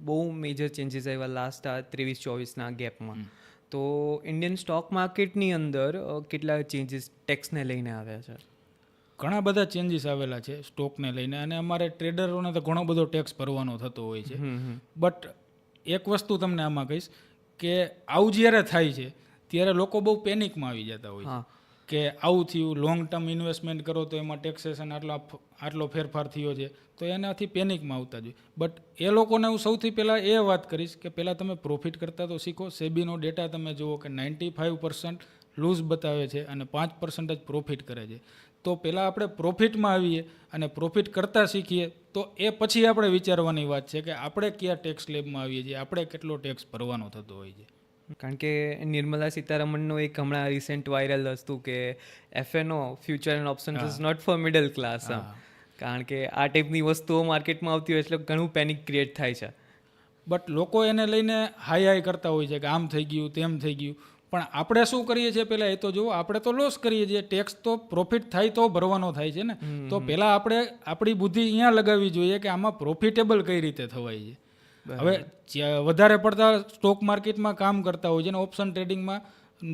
બહુ major changes આવ્યા last આ 23-24ના ગેપમાં. તો ઇન્ડિયન સ્ટોક માર્કેટની અંદર કેટલા ચેન્જીસ ટેક્સને લઈને આવ્યા છે? ઘણા બધા ચેન્જીસ આવેલા છે સ્ટોકને લઈને, અને અમારે ટ્રેડરોને તો ઘણો બધો ટેક્સ ભરવાનો થતો હોય છે. બટ એક વસ્તુ તમને આમાં કહીશ કે આવું જ્યારે થાય છે ત્યારે લોકો બહુ પેનિકમાં આવી જતા હોય છે કે આવું થયું, લોંગ ટર્મ ઇન્વેસ્ટમેન્ટ કરો તો એમાં ટેક્સેશન આટલો ફેરફાર થયો છે, તો એનાથી પેનિકમાં આવતા જોઈએ. બટ એ લોકોને હું સૌથી પહેલાં એ વાત કરીશ કે પહેલાં તમે પ્રોફિટ કરતા તો શીખો. સેબીનો ડેટા તમે જુઓ કે 95% લૂઝ બતાવે છે અને 5% જ પ્રોફિટ કરે છે. તો પહેલાં આપણે પ્રોફિટમાં આવીએ અને પ્રોફિટ કરતાં શીખીએ, તો એ પછી આપણે વિચારવાની વાત છે કે આપણે કયા ટેક્સ સ્લેબમાં આવીએ છીએ, આપણે કેટલો ટેક્સ ભરવાનો થતો હોય છે. કારણ કે નિર્મલા સીતારમણનું એક હમણાં રિસેન્ટ વાયરલ હતું કે FNO future and options is not for middle class. કારણ કે આ ટાઈપની વસ્તુઓ માર્કેટમાં આવતી હોય એટલે ઘણું પેનિક ક્રિએટ થાય છે. બટ લોકો એને લઈને હાઈ કરતા હોય છે કે આમ થઈ ગયું તેમ થઈ ગયું. પણ આપણે શું કરીએ છીએ પહેલાં એ તો જુઓ, આપણે તો લોસ કરીએ છીએ. ટેક્સ તો પ્રોફિટ થાય તો ભરવાનો થાય છે ને. તો પહેલાં આપણે આપણી બુદ્ધિ અહીંયા લગાવવી જોઈએ કે આમાં પ્રોફિટેબલ કઈ રીતે થવાય છે. હવે વધારે પડતા સ્ટોક માર્કેટમાં કામ કરતા હોય છે ને ઓપ્શન ટ્રેડિંગમાં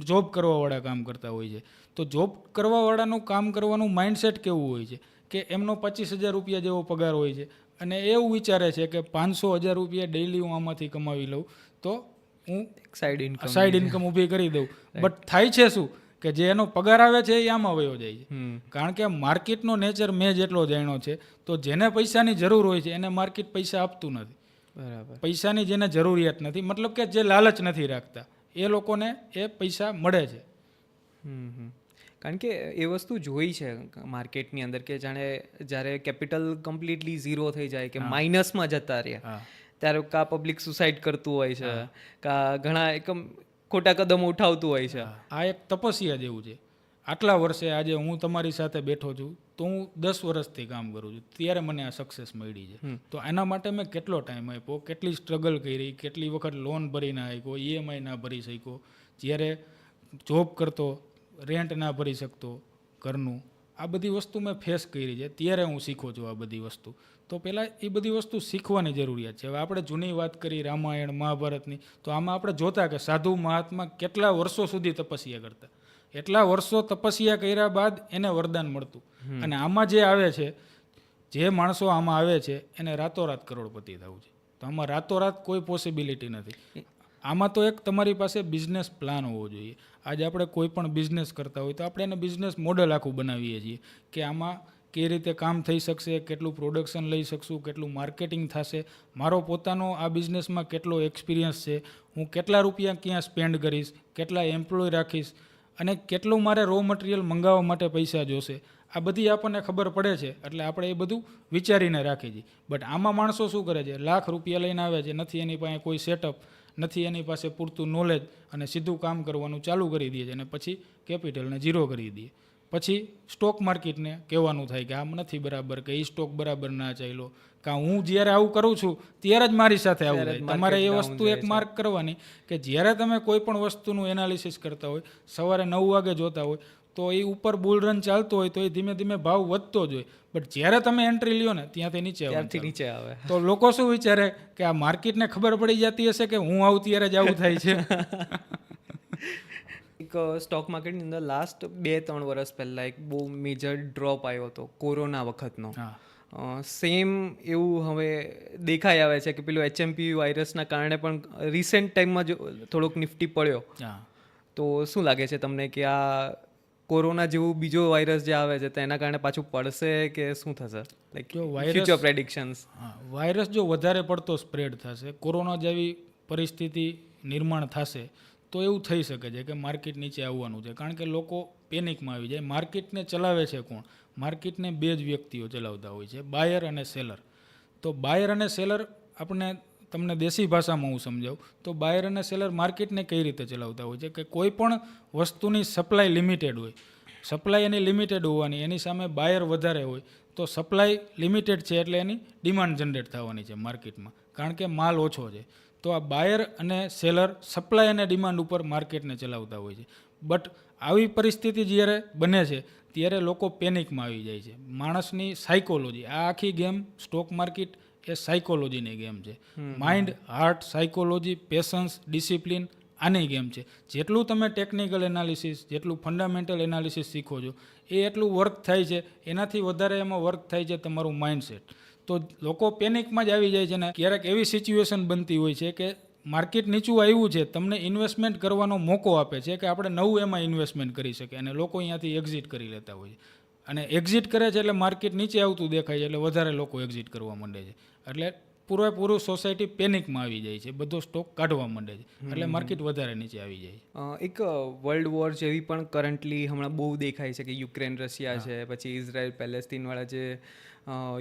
જોબ કરવાવાળા કામ કરતા હોય છે. તો જોબ કરવાવાળાનું કામ કરવાનું માઇન્ડસેટ કેવું હોય છે કે એમનો 25,000 રૂપિયા જેવો પગાર હોય છે અને એવું વિચારે છે કે 500,000 રૂપિયા ડેઇલી હું આમાંથી કમાવી લઉં તો હું સાઈડ ઇન્કમ ઊભી કરી દઉં. બટ થાય છે શું કે જે એનો પગાર આવે છે એ આમાં વયો જાય છે. કારણ કે માર્કેટનો નેચર મેં જેટલો જાણ્યો છે તો જેને પૈસાની જરૂર હોય છે એને માર્કેટ પૈસા આપતું નથી. બરાબર. પૈસાની જેને જરૂરિયાત નથી, મતલબ કે જે લાલચ નથી રાખતા, એ લોકોને એ પૈસા મળે છે. કારણ કે એ વસ્તુ જોઈ છે માર્કેટની અંદર કે જાણે જ્યારે કેપિટલ કમ્પ્લીટલી ઝીરો થઈ જાય કે માઇનસમાં જતા રહ્યા ત્યારે કા પબ્લિક સુસાઇડ કરતું હોય છે, કા ઘણા એકમ ખોટા કદમ ઉઠાવતું હોય છે. આ એક તપસ્યા જેવું છે. આટલા વર્ષે આજે હું તમારી સાથે બેઠો છું તો હું 10 વર્ષથી કામ કરું છું, ત્યારે મને આ સક્સેસ મળી છે. તો એના માટે મેં કેટલો ટાઈમ આપ્યો, કેટલી સ્ટ્રગલ કરી, કેટલી વખત લોન ભરી ના શક્યો, EMI ના ભરી શક્યો, જ્યારે જોબ કરતો રેન્ટ ના ભરી શકતો ઘરનું, આ બધી વસ્તુ મેં ફેસ કરી છે. ત્યારે હું શીખું છું આ બધી વસ્તુ. તો પહેલાં એ બધી વસ્તુ શીખવાની જરૂરિયાત છે. હવે આપણે જૂની વાત કરી રામાયણ મહાભારતની, તો આમાં આપણે જોતા કે સાધુ મહાત્મા કેટલા વર્ષો સુધી તપસ્યા કરતા. એટલા વર્ષો તપસ્યા કર્યા બાદ એને વરદાન મળતું. અને આમાં જે આવે છે, જે માણસો આમાં આવે છે એને રાતોરાત કરોડપતિ થવું છે. તો આમાં રાતોરાત કોઈ પોસિબિલિટી નથી. આમાં તો એક તમારી પાસે બિઝનેસ પ્લાન હોવો જોઈએ. આજે આપણે કોઈ પણ બિઝનેસ કરતા હોય તો આપણે એને બિઝનેસ મોડલ આખું બનાવીએ છીએ કે આમાં કઈ રીતે કામ થઈ શકશે, કેટલું પ્રોડક્શન લઈ શકશું, કેટલું માર્કેટિંગ થશે, મારો પોતાનો આ બિઝનેસમાં કેટલો એક્સપિરિયન્સ છે, હું કેટલા રૂપિયા ક્યાં સ્પેન્ડ કરીશ, કેટલા એમ્પ્લોય રાખીશ અને કેટલું મારે રો મટીરિયલ મંગાવવા માટે પૈસા જોશે. આ બધી આપણને ખબર પડે છે એટલે આપણે એ બધું વિચારીને રાખીએ છીએ. બટ આમાં માણસો શું કરે છે, લાખ રૂપિયા લઈને આવે છે, નથી એની પાસે કોઈ સેટઅપ, નથી એની પાસે પૂરતું નોલેજ, અને સીધું કામ કરવાનું ચાલુ કરી દે છે અને પછી કેપિટલને ઝીરો કરી દે. પછી સ્ટોક માર્કેટને કહેવાનું થાય કે આમ નથી બરાબર, કે એ સ્ટોક બરાબર ના ચાલ્યો, કાં હું જ્યારે આવું કરું છું ત્યારે જ મારી સાથે આવું થાય. તમારે એ વસ્તુ એક માર્ક કરવાની કે જ્યારે તમે કોઈ પણ વસ્તુનું એનાલિસિસ કરતા હોય, સવારે 9 વાગે જોતા હોય તો એ ઉપર બુલ રન ચાલતો હોય તો એ ધીમે ધીમે ભાવ વધતો જ હોય. બટ જ્યારે તમે એન્ટ્રી લ્યો ને ત્યાંથી નીચે આવે. તો લોકો શું વિચારે કે આ માર્કેટને ખબર પડી જતી હશે કે હું આવું ત્યારે જ આવું થાય છે. એક સ્ટોક માર્કેટની અંદર લાસ્ટ 2-3 વર્ષ પહેલાં એક બહુ મેજર ડ્રોપ આવ્યો હતો કોરોના વખતનો. સેમ એવું હવે દેખાઈ આવે છે કે પેલું HMP વાયરસના કારણે પણ રિસેન્ટ ટાઈમમાં જો થોડોક નિફ્ટી પડ્યો. તો શું લાગે છે તમને કે આ કોરોના જેવું બીજો વાયરસ જે આવે છે તો એના કારણે પાછું પડશે કે શું થશે? Like future પ્રેડિક્શન્સ. વાયરસ જો વધારે પડતો સ્પ્રેડ થશે, કોરોના જેવી પરિસ્થિતિ નિર્માણ થશે તો એવું થઈ શકે છે કે માર્કેટ નીચે આવવાનું છે. કારણ કે લોકો પેનિકમાં આવી જાય. માર્કેટને ચલાવે છે કોણ? માર્કેટને 2 જ વ્યક્તિઓ ચલાવતા હોય છે, બાયર અને સેલર. તો બાયર અને સેલર તમને દેશી ભાષામાં હું સમજાવું તો બાયર અને સેલર માર્કેટને કઈ રીતે ચલાવતા હોય છે કે કોઈ પણ વસ્તુની સપ્લાય લિમિટેડ હોય, સપ્લાય એની લિમિટેડ હોવાની, એની સામે બાયર વધારે હોય તો સપ્લાય લિમિટેડ છે એટલે એની ડિમાન્ડ જનરેટ થવાની છે માર્કેટમાં, કારણ કે માલ ઓછો છે. તો આ બાયર અને સેલર સપ્લાય અને ડિમાન્ડ ઉપર માર્કેટને ચલાવતા હોય છે. બટ આવી પરિસ્થિતિ જ્યારે બને છે ત્યારે લોકો પેનિકમાં આવી જાય છે. માણસની સાયકોલોજી, આ આખી ગેમ સ્ટોક માર્કેટ એ સાયકોલોજીની ગેમ છે. Mind, heart, psychology, patience, discipline આની ગેમ છે. જેટલું તમે ટેકનિકલ એનાલિસિસ, જેટલું ફંડામેન્ટલ એનાલિસિસ શીખો છો એ એટલું વર્ક થાય છે, એનાથી વધારે એમાં વર્ક થાય છે તમારું માઇન્ડસેટ. તો લોકો પેનિકમાં જ આવી જાય છે ને ક્યારેક એવી સિચ્યુએશન બનતી હોય છે કે માર્કેટ નીચું આવ્યું છે, તમને ઇન્વેસ્ટમેન્ટ કરવાનો મોકો આપે છે કે આપણે નવું એમાં ઇન્વેસ્ટમેન્ટ કરી શકીએ, અને લોકો અહીંયાથી એક્ઝિટ કરી લેતા હોય છે. અને એક્ઝિટ કરે છે એટલે માર્કેટ નીચે આવતું દેખાય છે એટલે વધારે લોકો એક્ઝિટ કરવા માંડે છે. એટલે પૂરેપૂરું સોસાયટી પેનિકમાં આવી જાય છે, બધો સ્ટોક કાઢવા માંડે છે, એટલે માર્કેટ વધારે નીચે આવી જાય છે. એક વર્લ્ડ વોર જેવી પણ કરન્ટલી હમણાં બહુ દેખાય છે કે યુક્રેન રશિયા છે, પછી ઇઝરાયલ પેલેસ્તીન વાળા જે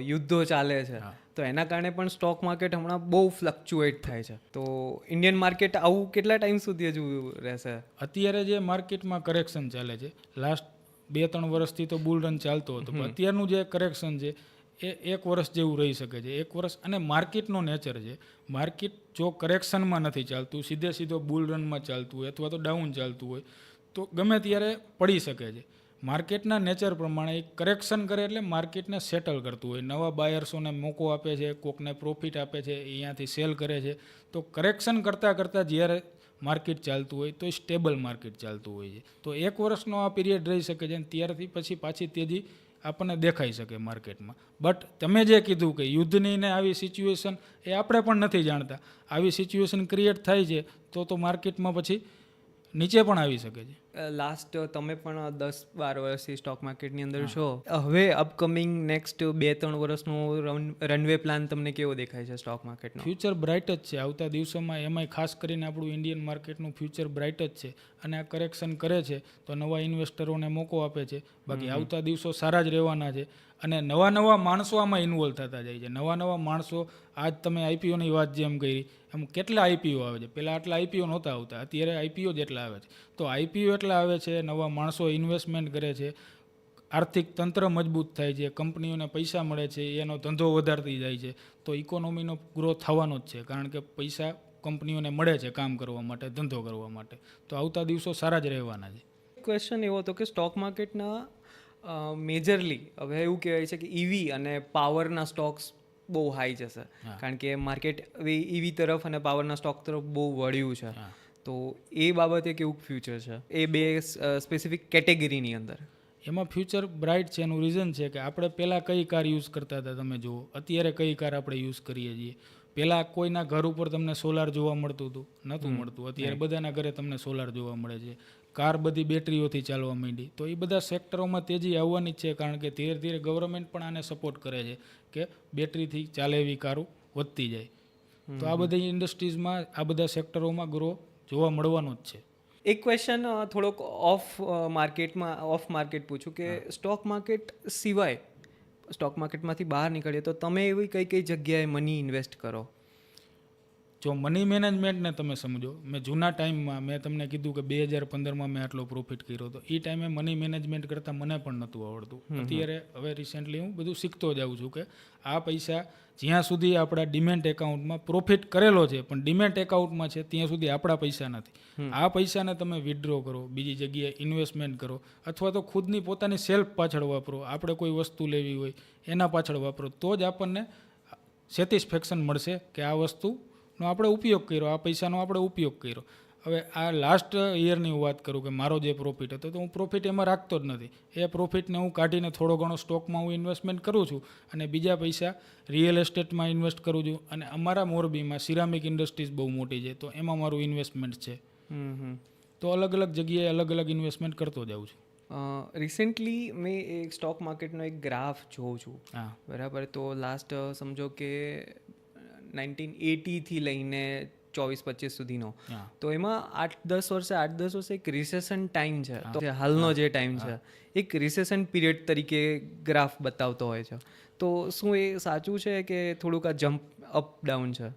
યુદ્ધો ચાલે છે, તો એના કારણે પણ સ્ટોક માર્કેટ હમણાં બહુ ફ્લક્ચ્યુએટ થાય છે. તો ઇન્ડિયન માર્કેટ આવું કેટલા ટાઈમ સુધી હજુ રહેશે? અત્યારે જે માર્કેટમાં કરેક્શન ચાલે છે, લાસ્ટ 2-3 વર્ષથી તો બુલ રન ચાલતો હતો, પણ અત્યારનું જે કરેક્શન છે એ 1 વર્ષ જેવું રહી શકે છે. 1 વર્ષ, અને માર્કેટનો નેચર છે, માર્કેટ જો કરેક્શનમાં નથી ચાલતું, સીધો બુલ રનમાં ચાલતું હોય અથવા તો ડાઉન ચાલતું હોય તો ગમે ત્યારે પડી શકે છે. માર્કેટના નેચર પ્રમાણે એક કરેક્શન કરે એટલે માર્કેટને સેટલ કરતું હોય, નવા બાયર્સોને મોકો આપે છે, કોકને પ્રોફિટ આપે છે, અહીંયાથી સેલ કરે છે. તો કરેક્શન કરતાં જ્યારે માર્કેટ ચાલતું હોય તો એ સ્ટેબલ માર્કેટ ચાલતું હોય છે. તો 1 વર્ષનો આ પીરિયડ રહી શકે છે, અને ત્યારથી પછી પાછી તેજી આપણને દેખાઈ શકે માર્કેટમાં. બટ તમે જે કીધું કે યુદ્ધની ને આવી સિચ્યુએશન એ આપણે પણ નથી જાણતા, આવી સિચ્યુએશન ક્રિએટ થાય છે તો માર્કેટમાં પછી નીચે પણ આવી શકે છે. લાસ્ટ તમે પણ 10-12 વર્ષથી સ્ટોક માર્કેટની અંદર છો, હવે અપકમિંગ નેક્સ્ટ 2-3 વર્ષનો રનવે પ્લાન તમને કેવો દેખાય છે સ્ટોક માર્કેટનો? ફ્યુચર બ્રાઇટ જ છે આવતા દિવસોમાં, એમાંય ખાસ કરીને આપણું ઇન્ડિયન માર્કેટનું ફ્યુચર બ્રાઇટ જ છે. અને આ કરેક્શન કરે છે તો નવા ઇન્વેસ્ટરોને મોકો આપે છે. બાકી આવતા દિવસો સારા જ રહેવાના છે, અને નવા માણસો આમાં ઇન્વોલ્વ થતા જાય છે. નવા માણસો, આજ તમે આઈપીઓની વાત જેમ કરી એમ કેટલા આઈપીઓ આવે છે, પહેલાં આટલા આઈપીઓ નહોતા આવતા, અત્યારે આઈપીઓ જેટલા આવે છે. તો આઈપીઓ એટલા આવે છે, નવા માણસો ઇન્વેસ્ટમેન્ટ કરે છે, આર્થિક તંત્ર મજબૂત થાય છે, કંપનીઓને પૈસા મળે છે, એનો ધંધો વધારતી જાય છે, તો ઇકોનોમીનો ગ્રોથ થવાનો જ છે, કારણ કે પૈસા કંપનીઓને મળે છે કામ કરવા માટે, ધંધો કરવા માટે. તો આવતા દિવસો સારા જ રહેવાના છે. ક્વેશ્ચન એવો હતો કે સ્ટોક માર્કેટના મેજરલી હવે એવું કહેવાય છે કે ઈવી અને પાવરના સ્ટોક્સ બહુ હાઈ જશે, કારણ કે માર્કેટ હવે ઈવી તરફ અને પાવરના સ્ટોક તરફ બહુ વળ્યું છે. તો એ બાબતે કેવું ફ્યુચર છે એ બે સ્પેસિફિક કેટેગરીની અંદર? એમાં ફ્યુચર બ્રાઇટ છે. એનું રીઝન છે કે આપણે પહેલાં કઈ કાર યુઝ કરતા હતા તમે જુઓ, અત્યારે કઈ કાર આપણે યુઝ કરીએ છીએ. પહેલાં કોઈના ઘર ઉપર તમને સોલાર જોવા મળતું હતું? નહોતું મળતું. અત્યારે બધાના ઘરે તમને સોલાર જોવા મળે છે. કાર બધી બેટરીઓથી ચાલવા માંડી. તો એ બધા સેક્ટરોમાં તેજી આવવાની જ છે, કારણ કે ધીરે ધીરે ગવર્મેન્ટ પણ આને સપોર્ટ કરે છે કે બેટરીથી ચાલે એવી કારો વધતી જાય. તો આ બધી ઇન્ડસ્ટ્રીઝમાં, આ બધા સેક્ટરોમાં ગ્રો જોવા મળવાનો જ છે. એક ક્વેશ્ચન થોડોક ઓફ માર્કેટ પૂછું કે સ્ટોક માર્કેટ સિવાય, સ્ટોક માર્કેટમાંથી બહાર નીકળીએ તો તમે એવી કઈ જગ્યાએ મની ઇન્વેસ્ટ કરો? જો મની મેનેજમેન્ટને તમે સમજો, મેં જૂના ટાઈમમાં મેં તમને કીધું કે 2015માં મેં આટલો પ્રોફિટ કર્યો હતો. એ ટાઈમે મની મેનેજમેન્ટ કરતાં મને પણ નહોતું આવડતું. અત્યારે હવે રિસેન્ટલી હું બધું શીખતો જાઉં છું કે આ પૈસા જ્યાં સુધી આપણા ડિમેન્ટ એકાઉન્ટમાં પ્રોફિટ કરેલો છે પણ ડિમેન્ટ એકાઉન્ટમાં છે ત્યાં સુધી આપણા પૈસા નથી. આ પૈસાને તમે વિથડ્રો કરો, બીજી જગ્યાએ ઇન્વેસ્ટમેન્ટ કરો, અથવા તો ખુદની પોતાની સેલ્ફ પાછળ વાપરો. આપણે કોઈ વસ્તુ લેવી હોય એના પાછળ વાપરો, તો જ આપણને સેટિસ્ફેક્શન મળશે કે આ વસ્તુનો આપણે ઉપયોગ કર્યો, આ પૈસાનો આપણે ઉપયોગ કર્યો. હવે આ લાસ્ટ યરની હું વાત કરું કે મારો જે પ્રોફિટ હતો તો હું પ્રોફિટ એમાં રાખતો જ નથી. એ પ્રોફિટને હું કાઢીને થોડો ઘણો સ્ટોકમાં હું ઇન્વેસ્ટમેન્ટ કરું છું, અને બીજા પૈસા રિયલ એસ્ટેટમાં ઇન્વેસ્ટ કરું છું. અને અમારા મોરબીમાં સિરામિક ઇન્ડસ્ટ્રીઝ બહુ મોટી છે, તો એમાં મારું ઇન્વેસ્ટમેન્ટ છે. તો અલગ અલગ જગ્યાએ અલગ અલગ ઇન્વેસ્ટમેન્ટ કરતો જાઉં છું. રિસેન્ટલી મેં એક સ્ટોક માર્કેટનો એક ગ્રાફ જોઉં છું, બરાબર? તો લાસ્ટ સમજો કે 1980 થી લઈને 24-25 સુધીનો, તો એમાં 8-10 વર્ષે એક રિસેશન ટાઈમ છે. તો હાલનો જે ટાઈમ છે એક રિસેશન પીરિયડ તરીકે ગ્રાફ બતાવતો હોય છે. તો શું એ સાચું છે કે થોડુંક આ જમ્પ અપ ડાઉન છે?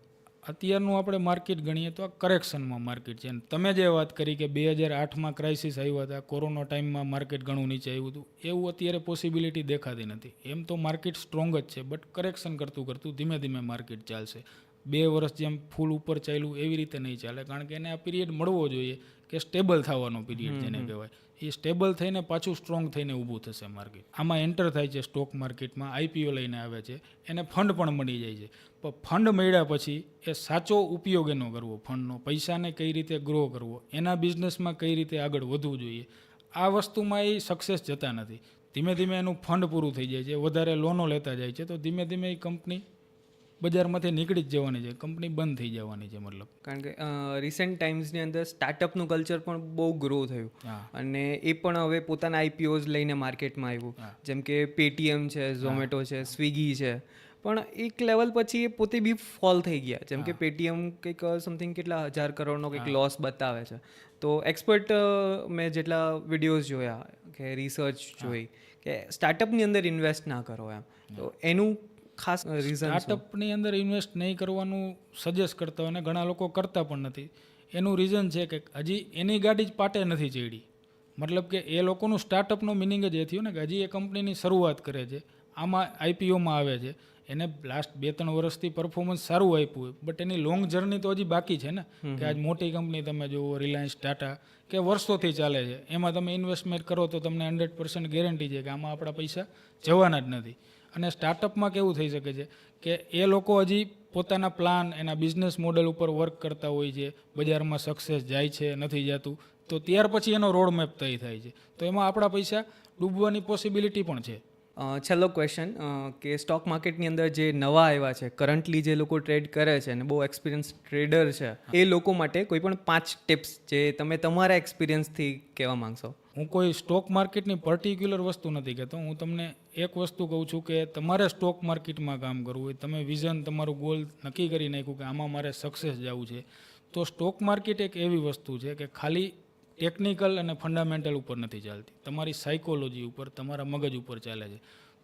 અત્યારનું આપણે માર્કેટ ગણીએ તો આ કરેક્શનમાં માર્કેટ છે. તમે જે વાત કરી કે 2008માં ક્રાઇસિસ આવ્યા હતા, કોરોના ટાઈમમાં માર્કેટ ઘણું નીચે આવ્યું હતું, એવું અત્યારે પોસિબિલિટી દેખાતી નથી. એમ તો માર્કેટ સ્ટ્રોંગ જ છે, બટ કરેક્શન કરતું ધીમે ધીમે માર્કેટ ચાલશે. 2 વર્ષ જેમ ફૂલ ઉપર ચાલ્યું એવી રીતે નહીં ચાલે, કારણ કે એને આ પીરિયડ મળવો જોઈએ કે સ્ટેબલ થવાનો પીરિયડ જેને કહેવાય. એ સ્ટેબલ થઈને પાછું સ્ટ્રોંગ થઈને ઊભું થશે માર્કેટ. આમાં એન્ટર થાય છે સ્ટોક માર્કેટમાં, આઈપીઓ લઈને આવે છે, એને ફંડ પણ મળી જાય છે. પણ ફંડ મળ્યા પછી એ સાચો ઉપયોગ એનો કરવો, ફંડનો પૈસાને કઈ રીતે ગ્રો કરવો, એના બિઝનેસમાં કઈ રીતે આગળ વધવું જોઈએ, આ વસ્તુમાં એ સક્સેસ જતા નથી. ધીમે ધીમે એનું ફંડ પૂરું થઈ જાય છે, વધારે લોનો લેતા જાય છે, તો ધીમે ધીમે એ કંપની બજારમાંથી નીકળી જ જવાની છે, કંપની બંધ થઈ જવાની છે. મતલબ કારણ કે રિસેન્ટ ટાઈમ્સની અંદર સ્ટાર્ટઅપનું કલ્ચર પણ બહુ ગ્રો થયું, અને એ પણ હવે પોતાના આઈપીઓઝ લઈને માર્કેટમાં આવ્યું. જેમ કે પેટીએમ છે, ઝોમેટો છે, સ્વિગી છે. પણ એક લેવલ પછી એ પોતે બી ફોલ થઈ ગયા. જેમ કે પેટીએમ કંઈક સમથિંગ કેટલા 1000 કરોડનો કંઈક લોસ બતાવે છે. તો એક્સપર્ટ મેં જેટલા વિડીયોઝ જોયા કે રિસર્ચ જોઈ કે સ્ટાર્ટઅપની અંદર ઇન્વેસ્ટ ના કરો એમ, તો એનું ખાસ રીઝન સ્ટાર્ટઅપની અંદર ઇન્વેસ્ટ નહીં કરવાનું સજેસ્ટ કરતા હોય, અને ઘણા લોકો કરતા પણ નથી. એનું રીઝન છે કે હજી એની ગાડી જ પાટે નથી ચડી. મતલબ કે એ લોકોનું સ્ટાર્ટઅપનો મિનિંગ જ એ થયું ને કે હજી એ કંપનીની શરૂઆત કરે છે, આમાં આઈપીઓમાં આવે છે, એને લાસ્ટ 2-3 વર્ષથી પરફોર્મન્સ સારું આપ્યું હોય, બટ એની લોંગ જર્ની તો હજી બાકી છે ને. કે આજ મોટી કંપની તમે જુઓ, રિલાયન્સ, ટાટા, કે વર્ષોથી ચાલે છે, એમાં તમે ઇન્વેસ્ટમેન્ટ કરો તો તમને 100% ગેરંટી છે કે આમાં આપણા પૈસા જવાના જ નથી. અને સ્ટાર્ટઅપમાં કેવું થઈ શકે છે કે એ લોકો હજી પોતાના પ્લાન, એના બિઝનેસ મોડલ ઉપર વર્ક કરતા હોય છે, બજારમાં સક્સેસ જાય છે, નથી જતું, તો ત્યાર પછી એનો રોડ મેપ તય થાય છે, તો એમાં આપણા પૈસા ડૂબવાની પોસિબિલિટી પણ છે. છેલ્લો ક્વેશ્ચન કે સ્ટોક માર્કેટની અંદર જે નવા આવ્યા છે, કરન્ટલી જે લોકો ટ્રેડ કરે છે અને બહુ એક્સપિરિયન્સ ટ્રેડર છે, એ લોકો માટે કોઈ પણ 5 ટિપ્સ જે તમે તમારા એક્સપિરિયન્સથી કહેવા માંગશો? હું કોઈ સ્ટોક માર્કેટની પર્ટિક્યુલર વસ્તુ નથી કહેતો. હું તમને એક વસ્તુ કહું છું કે તમારે સ્ટોક માર્કેટમાં કામ કરવું હોય, તમે વિઝન, તમારું ગોલ નક્કી કરી નાખ્યું કે આમાં મારે સક્સેસ જવું છે, તો સ્ટોક માર્કેટ એક એવી વસ્તુ છે કે ખાલી ટેકનિકલ અને ફંડામેન્ટલ ઉપર નથી ચાલતી, તમારી સાયકોલોજી ઉપર, તમારા મગજ ઉપર ચાલે છે.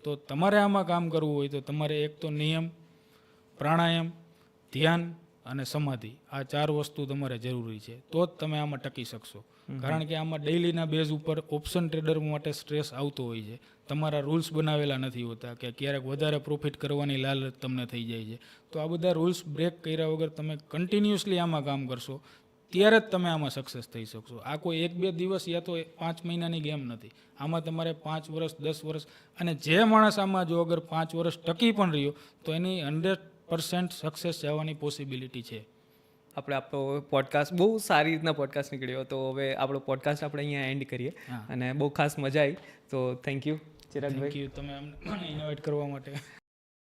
તો તમારે આમાં કામ કરવું હોય તો તમારે એક તો નિયમ, પ્રાણાયામ, ધ્યાન અને સમાધિ, આ 4 વસ્તુ તમારે જરૂરી છે, તો જ તમે આમાં ટકી શકશો. કારણ કે આમાં ડેઇલીના બેઝ ઉપર ઓપ્શન ટ્રેડર માટે સ્ટ્રેસ આવતો હોય છે. તમારા રૂલ્સ બનાવેલા નથી હોતા કે ક્યારેક વધારે પ્રોફિટ કરવાની લાલચ તમને થઈ જાય છે. તો આ બધા રૂલ્સ બ્રેક કર્યા વગર તમે કન્ટિન્યુઅસલી આમાં કામ કરશો, ત્યારે જ તમે આમાં સક્સેસ થઈ શકશો. આ કોઈ 1-2 દિવસ યા તો 5 મહિનાની ગેમ નથી. આમાં તમારે 5 વર્ષ, 10 વર્ષ, અને જે માણસ આમાં જો અગર 5 વર્ષ ટકી પણ રહ્યો તો એની 100% સક્સેસ જવાની પોસિબિલિટી છે. આપણો પોડકાસ્ટ બહુ સારી રીતના પોડકાસ્ટ નીકળ્યો, તો હવે આપણો પોડકાસ્ટ આપણે અહીંયા એન્ડ કરીએ. અને બહુ ખાસ મજા આવી, તો thank you Chiragbhai. Thank you તમે અમને ઇન્વાઇટ કરવા માટે.